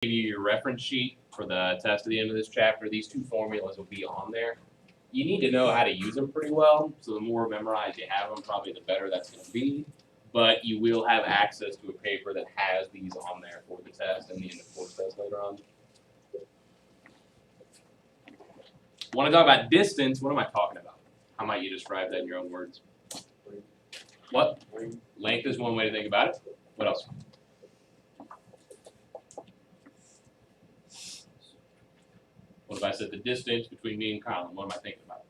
give you your reference sheet for the test at the end of this chapter. These two formulas will be on there. You need to know how to use them pretty well, so the more memorized you have them, probably the better that's going to be. But you will have access to a paper that has these on there for the test and the end of course test later on. Want to talk about distance? What am I talking about? How might you describe that in your own words? What? Length is one way to think about it. What else? What if I said the distance between me and Colin? What am I thinking about?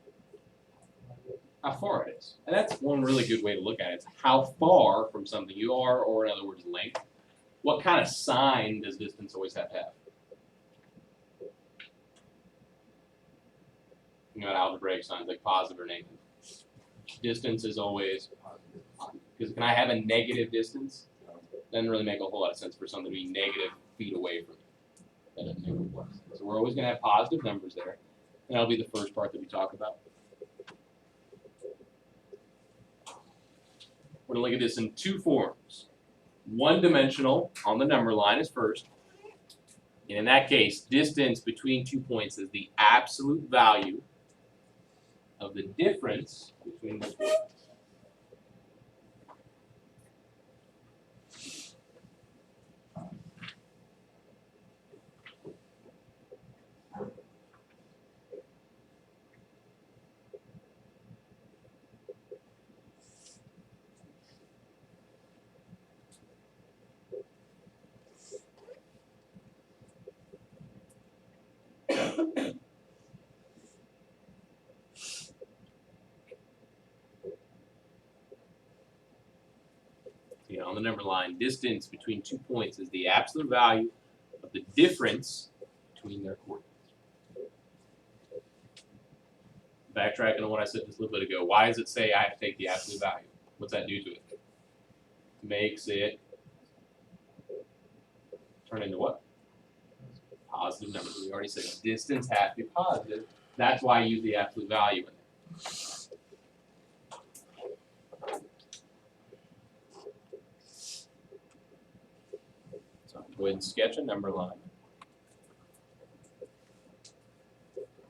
How far it is. And that's one really good way to look at it. It's how far from something you are, or in other words, length. What kind of sign does distance always have to have? You got algebraic signs like positive or negative. Distance is always positive. Because can I have a negative distance? Doesn't really make a whole lot of sense for something to be negative feet away from me. That doesn't make a lot of sense. So we're always going to have positive numbers there. And that'll be the first part that we talk about. We're going to look at this in two forms. One-dimensional on the number line is first. And in that case, distance between 2 points is the absolute value of the difference between the points. On the number line, distance between 2 points is the absolute value of the difference between their coordinates. Backtracking on what I said just a little bit ago, why does it say I have to take the absolute value? What's that do to it? Makes it turn into what? Positive numbers. We already said distance has to be positive. That's why I use the absolute value in there. Go ahead and sketch a number line.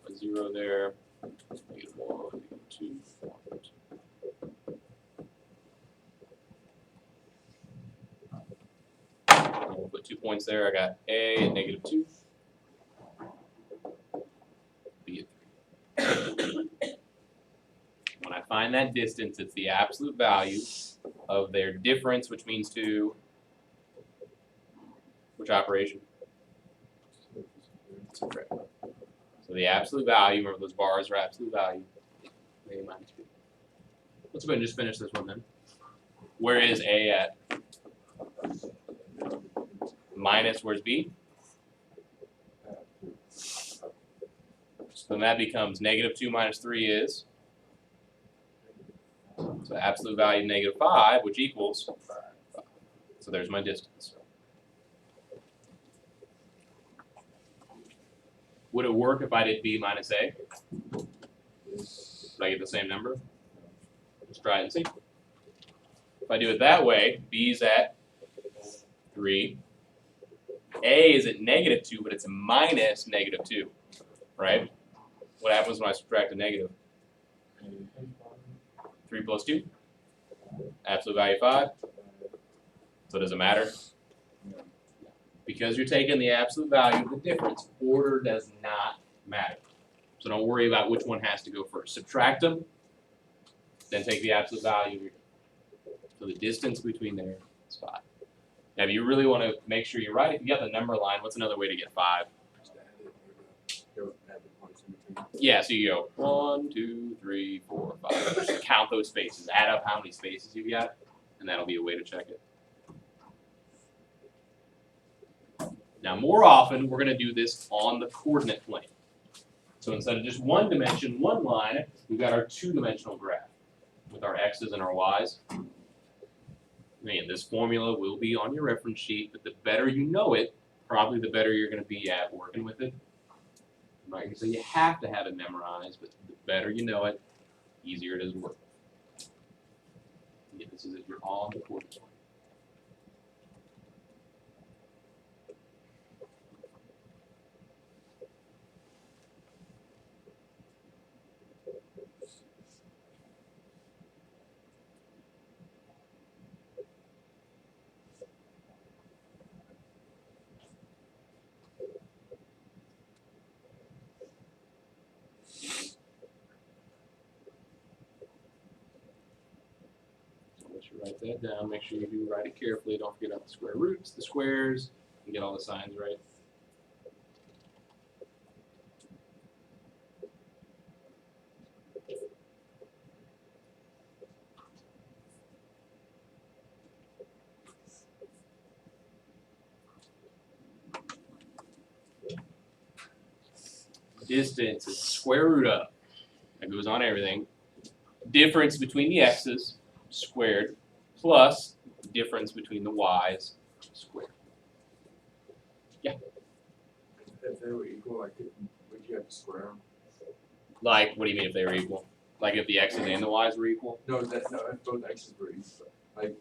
A 0 there, -1, -2, 1, 2. We'll put 2 points there. I got A at -2, B at 3. When I find that distance, it's the absolute value of their difference, which means to which operation? Subtract. So the absolute value, remember those bars are absolute value, A minus B. Let's go ahead and just finish this one then. Where is A at? Minus, where's B? So then that becomes -2 minus 3 is? So absolute value -5, which equals 5. So there's my distance. Would it work if I did B minus A? Would I get the same number? Let's try it and see. If I do it that way, B's at 3. A is at -2, but it's minus -2, right? What happens when I subtract a negative? 3 plus 2? Absolute value 5. So does it matter? Because you're taking the absolute value of the difference, order does not matter. So don't worry about which one has to go first. Subtract them, then take the absolute value. So the distance between there is 5. Now if you really want to make sure you're right, if you got the number line, what's another way to get 5? Yeah, so you go 1, 2, 3, 4, 5. Just count those spaces. Add up how many spaces you've got, and that'll be a way to check it. Now, more often, we're going to do this on the coordinate plane. So instead of just one dimension, one line, we've got our two-dimensional graph with our x's and our y's. Again, this formula will be on your reference sheet, but the better you know it, probably the better you're going to be at working with it. I'm not going to say you have to have it memorized, but the better you know it, easier it is to work with. Again, this is if you're on the coordinate plane. Write that down. Make sure you do write it carefully. Don't forget about the square roots, the squares, and get all the signs right. Distance is square root of. That goes on everything. Difference between the x's squared plus difference between the y's squared. Yeah. If they were equal, like, would you have to square them? Like, what do you mean if they were equal? Like if the x's and the y's were equal? No, if both x's were equal, like,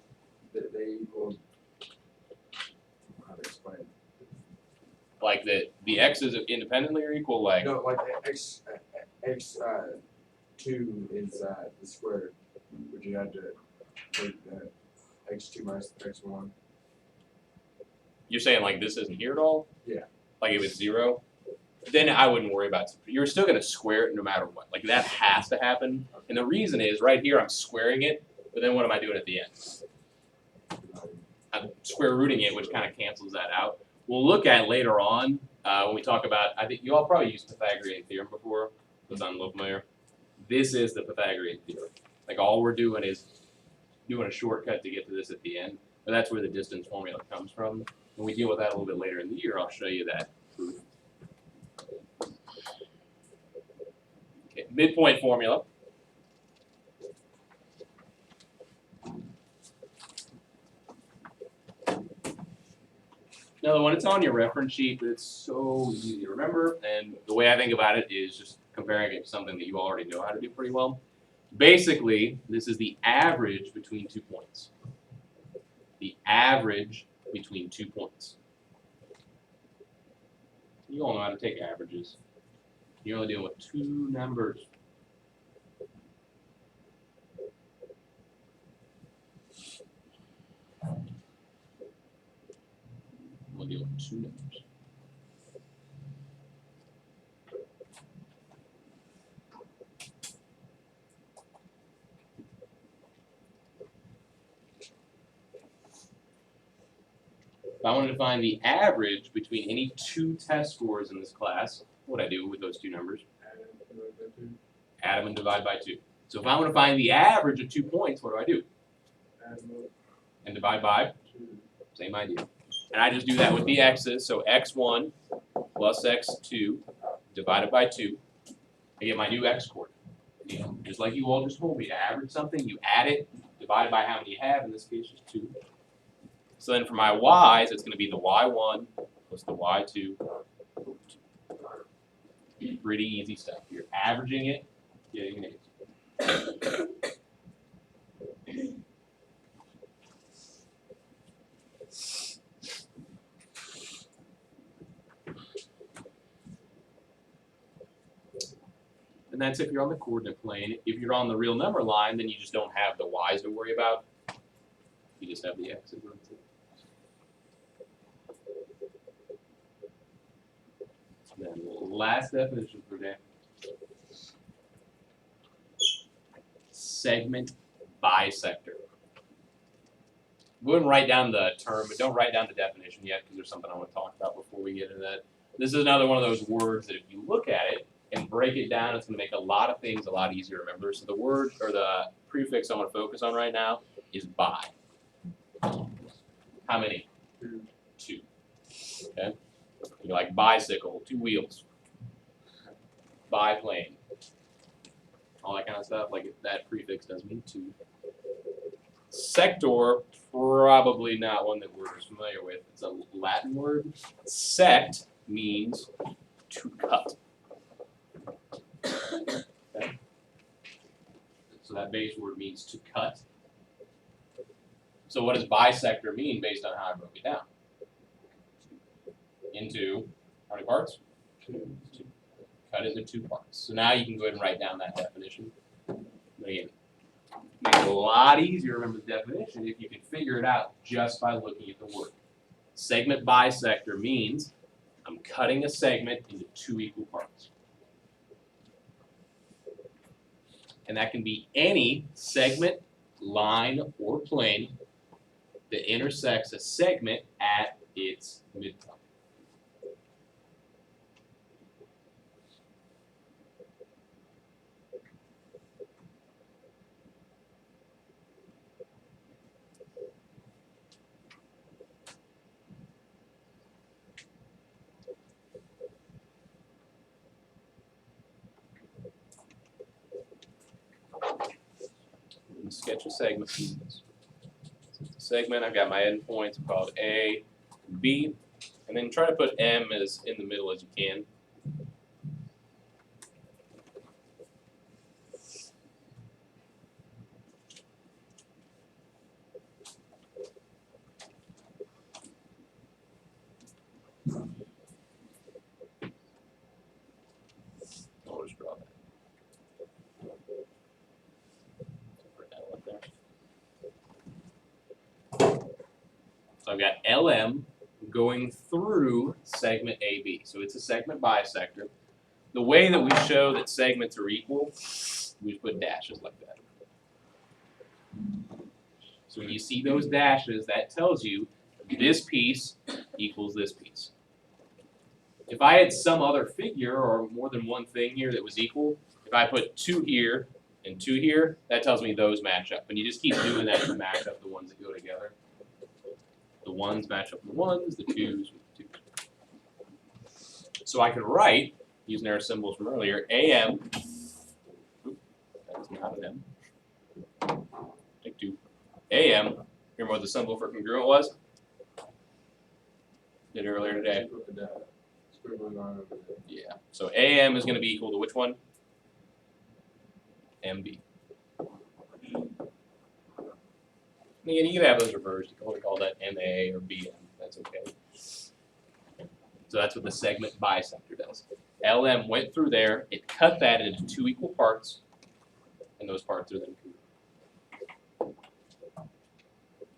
they equal. How to explain? Like the x's independently are equal? Like No, like x 2 is the square. Would you have to take that x2 minus x1? you're saying like this isn't here at all? Yeah. Like if it's 0? Then I wouldn't worry about it. You're still going to square it no matter what. Like that has to happen. And the reason is right here I'm squaring it, but then what am I doing at the end? I'm square rooting it, which kind of cancels that out. We'll look at later on when we talk about, I think you all probably used Pythagorean theorem before, because I'm a little familiar. This is the Pythagorean theorem. Like all we're doing is doing a shortcut to get to this at the end, but that's where the distance formula comes from. When we deal with that a little bit later in the year, I'll show you that proof. Okay, midpoint formula. Another one, it's on your reference sheet, but it's so easy to remember. And the way I think about it is just comparing it to something that you already know how to do pretty well. Basically, this is the average between 2 points. The average between 2 points. You all know how to take averages. You're only dealing with 2 numbers. We'll deal with 2 numbers. If I wanted to find the average between any 2 test scores in this class, what would I do with those 2 numbers? Add them and divide by 2. So if I want to find the average of 2 points, what do I do? And divide by? Same idea. And I just do that with the x's. So x1 plus x2 divided by 2. I get my new x coordinate. Yeah. Just like you all just told me, to average something, you add it, divide by how many you have. In this case, just 2. So then for my y's, it's going to be the y1 plus the y2. Pretty easy stuff. You're averaging it, getting an answer. And that's if you're on the coordinate plane. If you're on the real number line, then you just don't have the y's to worry about. You just have the x's. Then last definition for today. Segment bisector. Go ahead and write down the term, but don't write down the definition yet because there's something I want to talk about before we get into that. This is another one of those words that if you look at it and break it down, it's going to make a lot of things a lot easier to remember. So the word or the prefix I want to focus on right now is bi. How many? 2. Okay. You're like bicycle, 2 wheels. Biplane. All that kind of stuff. Like that prefix does mean 2. Sector, probably not one that we're familiar with. It's a Latin word. Sect means to cut. Okay. So that base word means to cut. So what does bisector mean based on how I broke it down? Into how many parts? 2. Cut into 2 parts. So now you can go ahead and write down that definition. But again, make it a lot easier to remember the definition if you can figure it out just by looking at the word. Segment bisector means I'm cutting a segment into 2 equal parts. And that can be any segment line or plane that intersects a segment at its midpoint. Sketch a segment. Segment, I've got my endpoints called A and B, and then try to put M as in the middle as you can. I'll just draw that. So I've got LM going through segment AB. So it's a segment bisector. The way that we show that segments are equal, we put dashes like that. So when you see those dashes, that tells you this piece equals this piece. If I had some other figure or more than one thing here that was equal, if I put 2 here and 2 here, that tells me those match up. And you just keep doing that to match up the ones that go together. The ones match up with the ones, the twos with the twos. So I can write, using our symbols from earlier, AM, that's not an M, take 2, AM, remember what the symbol for congruent was? Did earlier today. Yeah, so AM is going to be equal to which one? MB. And again, you can have those reversed. You can call that MA or BM. That's okay. So that's what the segment bisector does. LM went through there. It cut that into 2 equal parts, and those parts are then congruent.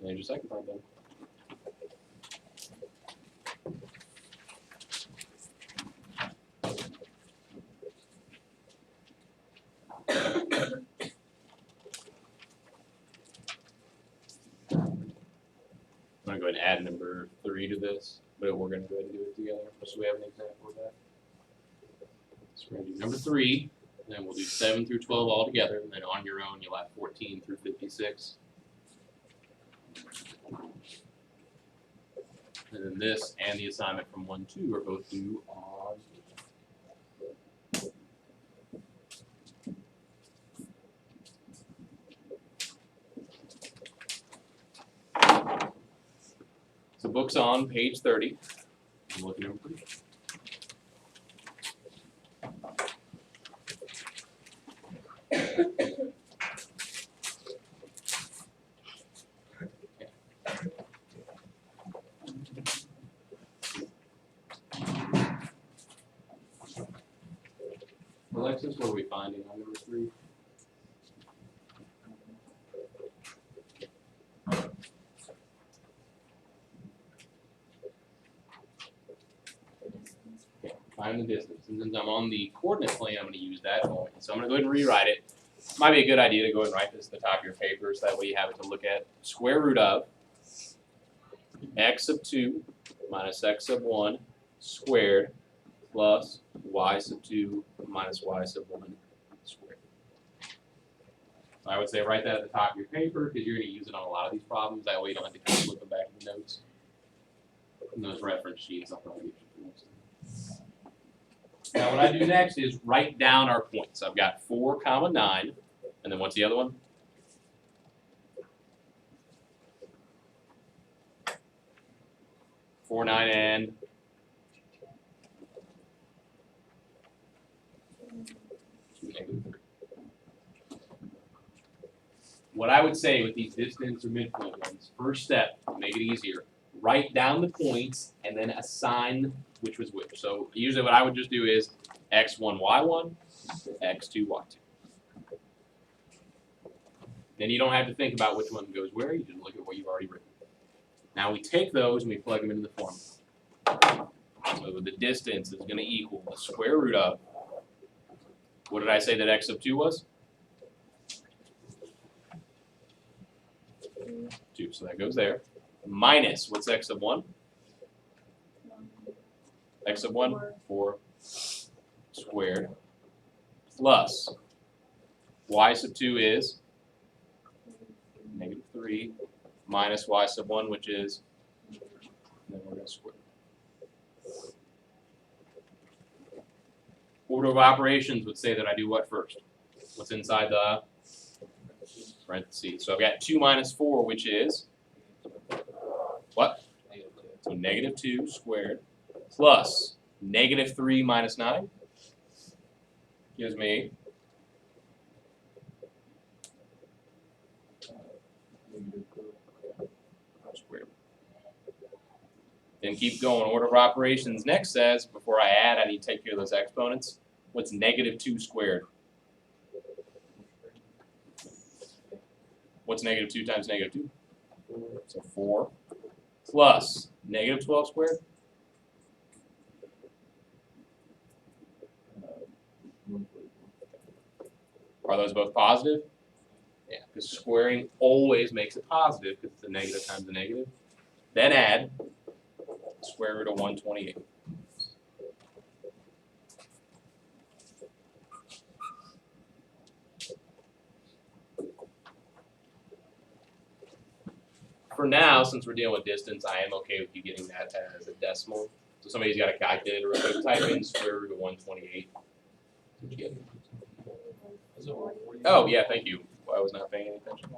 And there's your second part done. I'm going to go ahead and add number 3 to this, but we're going to go ahead and do it together so we have an example of that. So we're going to do number 3, and then we'll do 7 through 12 all together, and then on your own you'll have 14 through 56. And then this and the assignment from 1, 2 are both due on So book's on page 30. I'm looking over. Alexis, what are we finding on number 3? Find the distance. And since I'm on the coordinate plane, I'm going to use that point. So I'm going to go ahead and rewrite it. Might be a good idea to go ahead and write this at the top of your paper so that way you have it to look at. Square root of x sub 2 minus x sub 1 squared plus y sub 2 minus y sub 1 squared. So I would say write that at the top of your paper because you're going to use it on a lot of these problems. That way you don't have to kind of flip them back to the notes. And those reference sheets, I'll probably get you for next time. Now what I do next is write down our points. I've got 4, 9, and then what's the other one? 4, 9, and -3. What I would say with these distance or midpoint ones, first step, to make it easier, write down the points and then assign which was which. So usually what I would just do is x1, y1, x2, y2. Then you don't have to think about which one goes where, you just look at what you've already written. Now we take those and we plug them into the formula. So the distance is going to equal the square root of, what did I say that x sub 2 was? 2, so that goes there. Minus, what's x sub 1? X sub 1, 4 squared. Plus, y sub 2 is negative 3 minus y sub 1, which is, and then we're going to square. Order of operations would say that I do what first? What's inside the parentheses? So I've got 2 minus 4, which is what? So negative 2 squared plus negative 3 minus 9 gives me squared. Then keep going. Order of operations next says, before I add, I need to take care of those exponents. What's negative 2 squared? What's negative 2 times negative 2? So 4 plus negative 12 squared? Are those both positive? Yeah, because squaring always makes it positive because it's a negative times a negative. Then add square root of 128. For now, since we're dealing with distance, I am okay with you getting that as a decimal. So somebody's got a calculator, real quick, type in square root of 128. What'd you get? Oh, yeah, thank you. Well, I was not paying any attention.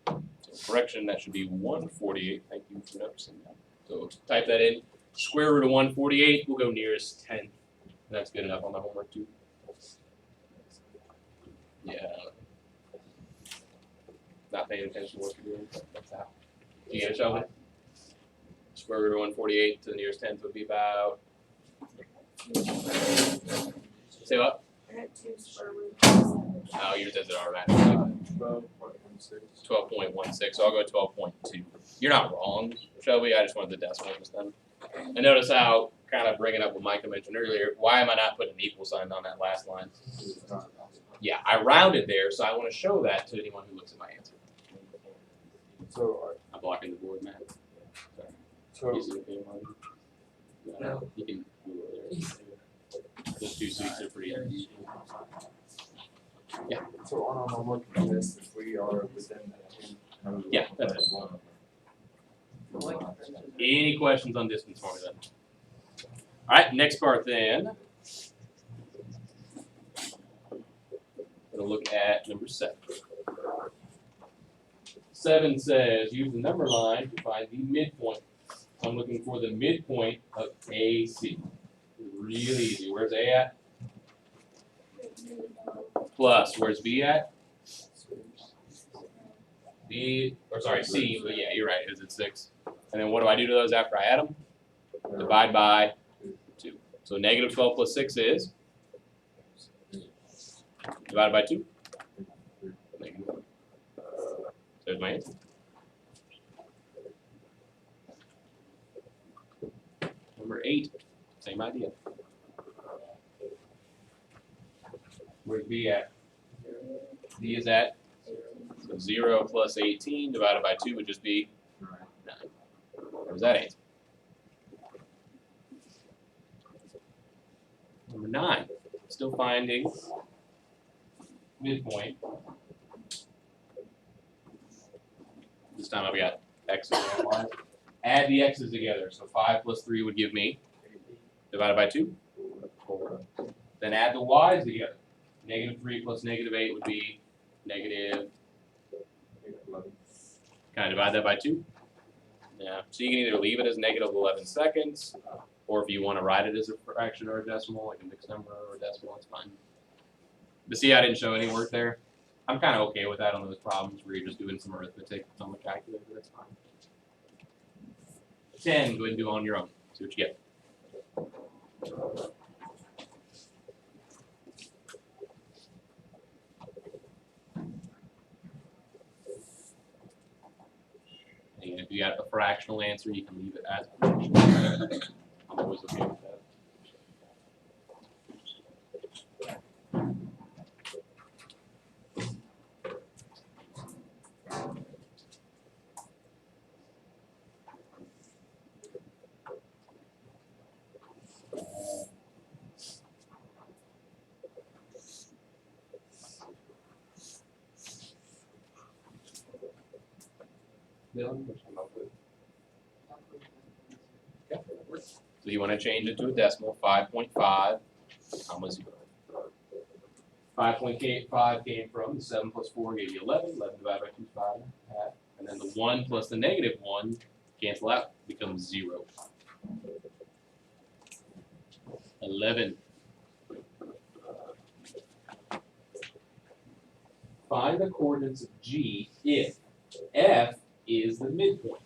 So correction, that should be 148. Thank you for noticing that. So type that in. Square root of 148, we'll go nearest 10. That's good enough on my homework too. Yeah. Not paying attention to what you're doing. That's how. You get it, Shelby? Square root of 148 to the nearest 10th would be about. Say what? I had 2 square root. Oh, yours does it automatically. 12.16. 12.16, so I'll go 12.2. You're not wrong, Shelby. I just wanted the decimal just then. And notice how, kind of bringing up what Micah mentioned earlier, why am I not putting an equal sign on that last line? Yeah, I rounded there, so I want to show that to anyone who looks at my answer. So, I'm blocking the board, Matt. Sorry. so, You see the thing on you? No. You can move over there. Those 2 seats are pretty easy. so on our homework list, if we are within that. Yeah, that's it. Any questions on distance for me then? All right, next part then. Gonna look at number 7. 7 says, use the number line to find the midpoint. I'm looking for the midpoint of AC. Really easy. Where's A at? Plus, where's B at? B, or sorry, C, but yeah, you're right, is it 6? And then what do I do to those after I add them? Divide by 2. So negative 12 plus 6 is? Divided by 2? Negative. There's my answer. Number 8, same idea. Where's B at? B is at? So 0 plus 18 divided by 2 would just be 9. Where's that answer? Number 9, still finding midpoint. This time I've got x's and y's. Add the x's together. So 5 plus 3 would give me, divided by 2, 4. Then add the y's together. Negative 3 plus negative 8 would be negative. Can I divide that by 2? Yeah. So you can either leave it as negative 11 seconds, or if you want to write it as a fraction or a decimal, like a mixed number or a decimal, it's fine. But see, I didn't show any work there. I'm kind of okay with that on those problems where you're just doing some arithmetic on the calculator. That's fine. 10, go ahead and do it on your own. See what you get. And if you got a fractional answer, you can leave it as a fractional. I'm always okay with that. Dylan, which I'm up with. Okay, that works. So you want to change it to a decimal, 5.5, comma 0. 5.5 came from the 7 plus 4 gave you 11. 11 divided by 2 is 5.5. And then the 1 plus the negative 1 cancel out, becomes 0. 11. Find the coordinates of G if F is the midpoint.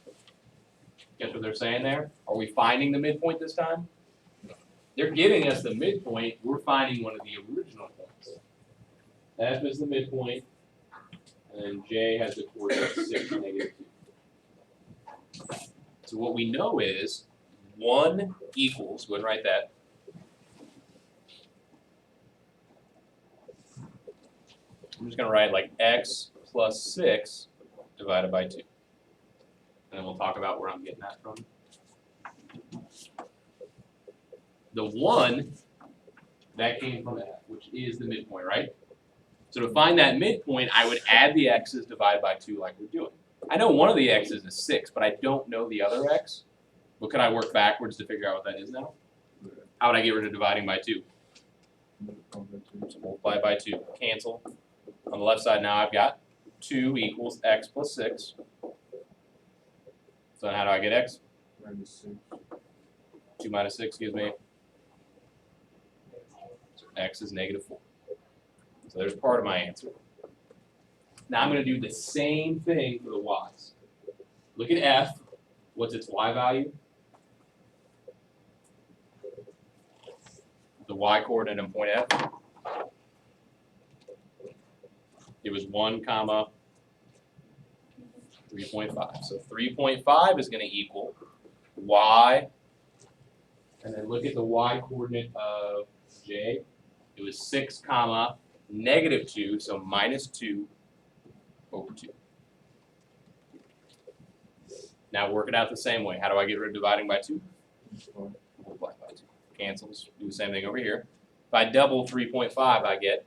Guess what they're saying there? Are we finding the midpoint this time? They're giving us the midpoint. We're finding one of the original points. F is the midpoint, and then J has the coordinates 6, negative 2. So what we know is 1 equals, go ahead and write that. I'm just going to write like x plus 6 divided by 2. And then we'll talk about where I'm getting that from. The 1, that came from F, which is the midpoint, right? So to find that midpoint, I would add the x's divided by 2 like we're doing. I know one of the x's is 6, but I don't know the other x. But could I work backwards to figure out what that is now? How would I get rid of dividing by 2? So multiply by 2, cancel. On the left side now I've got 2 equals x plus 6. So how do I get x? Minus 6. 2 minus 6 gives me, so x is negative 4. So there's part of my answer. Now I'm going to do the same thing for the y's. Look at f. What's its y value? The y coordinate in point F. It was 1 comma 3.5. So 3.5 is going to equal y, and then look at the y coordinate of J. It was 6 comma negative 2, so minus 2 over 2. Now work it out the same way. How do I get rid of dividing by 2? Multiply by 2. Cancels. Do the same thing over here. If I double 3.5, I get,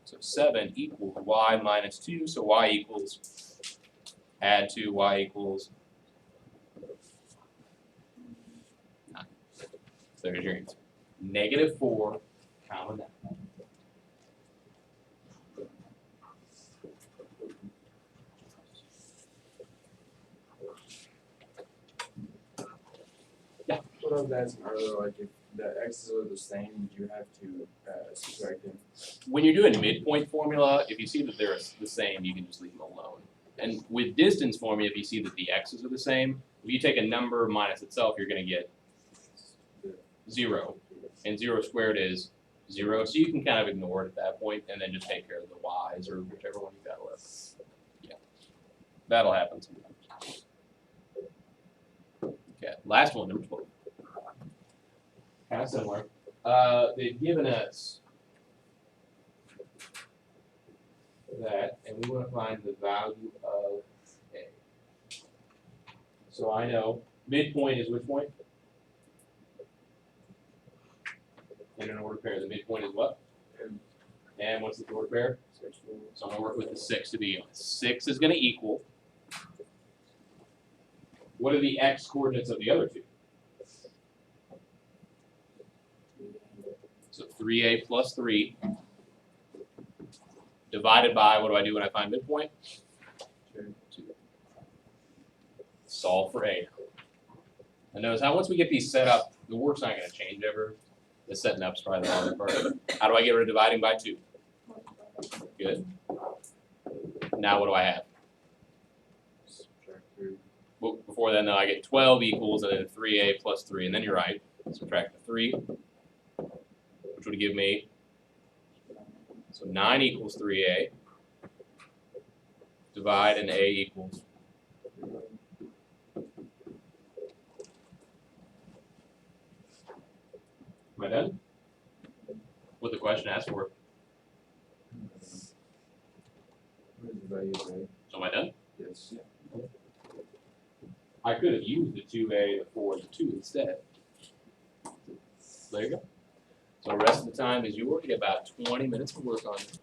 so 7 equals y minus 2, so y equals, add 2, y equals 9. So there's your answer. Negative 4, comma 9. What I was asking earlier, like if the x's are the same, you have to subtract them. When you're doing midpoint formula, if you see that they're the same, you can just leave them alone. And with distance formula, if you see that the x's are the same, if you take a number minus itself, you're going to get 0. And 0 squared is 0. So you can kind of ignore it at that point and then just take care of the y's or whichever one you got left. Yeah, that'll happen sometimes. Okay, last one, number 12. Kind of similar. They've given us that, and we want to find the value of A. So I know midpoint is which point? In an order pair, the midpoint is what? And what's the order pair? So I'm going to work with the 6 to begin with. 6 is going to equal, what are the x coordinates of the other two? So 3a plus 3 divided by, what do I do when I find midpoint? 2. Solve for a. And notice how once we get these set up, the work's not going to change ever. The setting up's probably the harder part. How do I get rid of dividing by 2? Good. Now what do I have? Subtract 3. Well, before then, though, I get 12 equals and then 3a plus 3, and then you're right. Subtract the 3, which would give me, so 9 equals 3a. Divide and a equals. Am I done? What the question asked for. What is the value of A? So am I done? Yes. I could have used the 2a, the 4, and the 2 instead. There you go. So the rest of the time is yours. You get about 20 minutes to work on it.